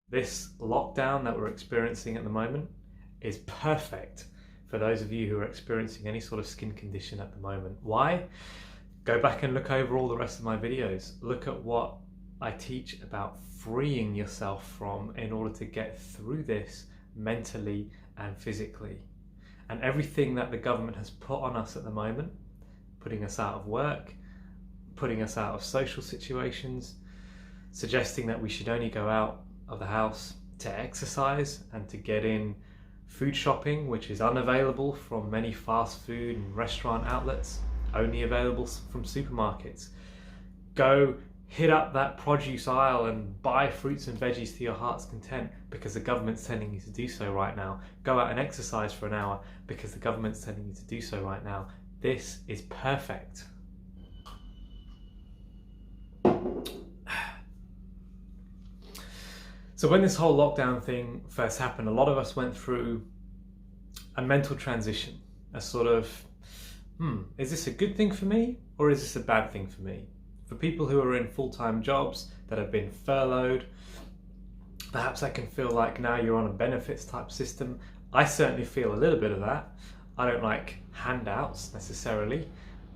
This lockdown that we're experiencing at the moment is perfect for those of you who are experiencing any sort of skin condition at the moment. Why? Go back and look over all the rest of my videos. Look at what I teach about freeing yourself from in order to get through this mentally and physically. And everything that the government has put on us at the moment, putting us out of work, putting us out of social situations, suggesting that we should only go out of the house to exercise and to get in food shopping, which is unavailable from many fast food and restaurant outlets, only available from supermarkets. Go hit up that produce aisle and buy fruits and veggies to your heart's content because the government's telling you to do so right now. Go out and exercise for an hour because the government's telling you to do so right now. This is perfect. So when this whole lockdown thing first happened, a lot of us went through a mental transition, a sort of, is this a good thing for me or is this a bad thing for me? For people who are in full-time jobs that have been furloughed, perhaps that can feel like now you're on a benefits type system. I certainly feel a little bit of that. I don't like handouts necessarily,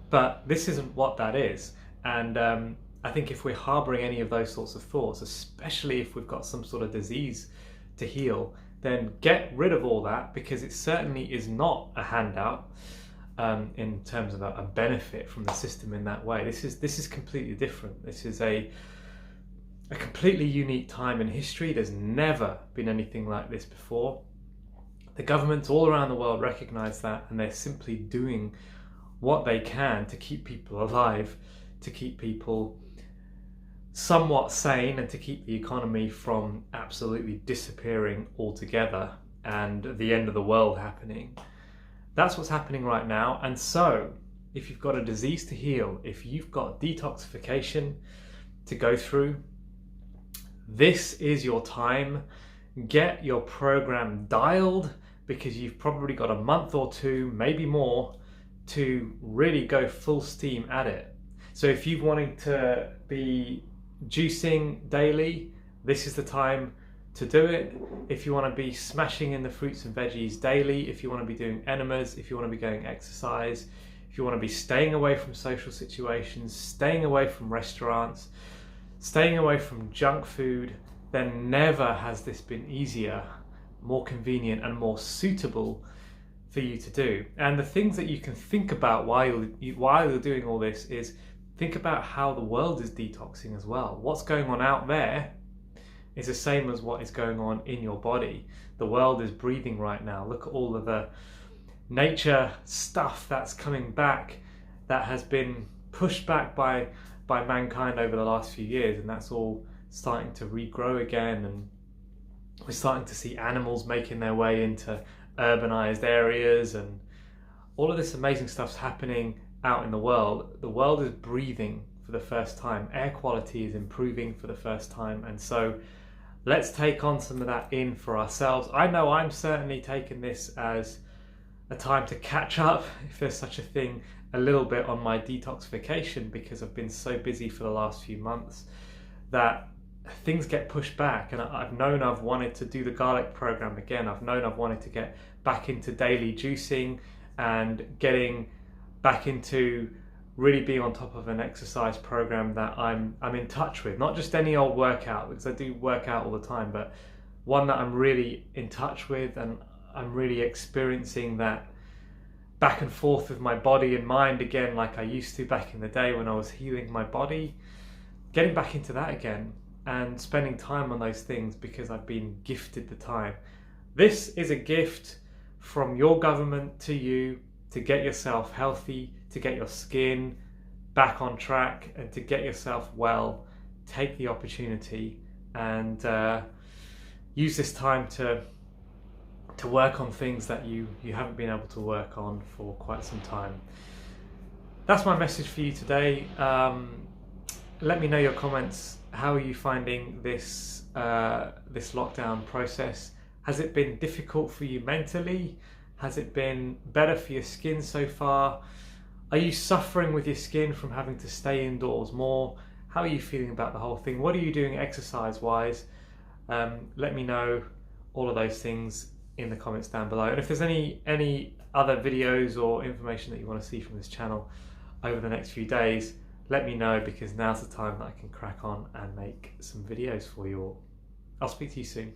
but this isn't what that is. And I think if we're harboring any of those sorts of thoughts, especially if we've got some sort of disease to heal, then get rid of all that, because it certainly is not a handout in terms of a benefit from the system in that way. This is completely different. This is a completely unique time in history. There's never been anything like this before. The governments all around the world recognize that, and they're simply doing what they can to keep people alive, to keep people somewhat sane, and to keep the economy from absolutely disappearing altogether and the end of the world happening. That's what's happening right now. And so if you've got a disease to heal, if you've got detoxification to go through, this is your time. Get your program dialed, because you've probably got a month or two, maybe more, to really go full steam at it. So if you're wanting to be juicing daily, this is the time to do it. If you want to be smashing in the fruits and veggies daily, if you want to be doing enemas, if you want to be going exercise, if you want to be staying away from social situations, staying away from restaurants, staying away from junk food, then never has this been easier, more convenient and more suitable for you to do. And the things that you can think about while you're doing all this is think about how the world is detoxing as well. What's going on out there is the same as what is going on in your body. The world is breathing right now. Look at all of the nature stuff that's coming back, that has been pushed back by mankind over the last few years, and that's all starting to regrow again. And we're starting to see animals making their way into urbanized areas, and all of this amazing stuff's happening out in the world. The world is breathing for the first time. Air quality is improving for the first time. And so let's take on some of that in for ourselves. I know I'm certainly taking this as a time to catch up, if there's such a thing, a little bit on my detoxification, because I've been so busy for the last few months that things get pushed back. And I've known I've wanted to do the garlic program again. I've known I've wanted to get back into daily juicing and getting back into really being on top of an exercise program that I'm in touch with. Not just any old workout, because I do work out all the time, but one that I'm really in touch with, and I'm really experiencing that back and forth with my body and mind again, like I used to back in the day when I was healing my body. Getting back into that again and spending time on those things because I've been gifted the time. This is a gift from your government to you, to get yourself healthy, to get your skin back on track, and to get yourself well. Take the opportunity and use this time to work on things that you haven't been able to work on for quite some time. That's my message for you today. Let me know your comments. How are you finding this lockdown process? Has it been difficult for you mentally? Has it been better for your skin so far? Are you suffering with your skin from having to stay indoors more? How are you feeling about the whole thing? What are you doing exercise-wise? Let me know all of those things in the comments down below. And if there's any other videos or information that you want to see from this channel over the next few days, let me know, because now's the time that I can crack on and make some videos for you all. I'll speak to you soon.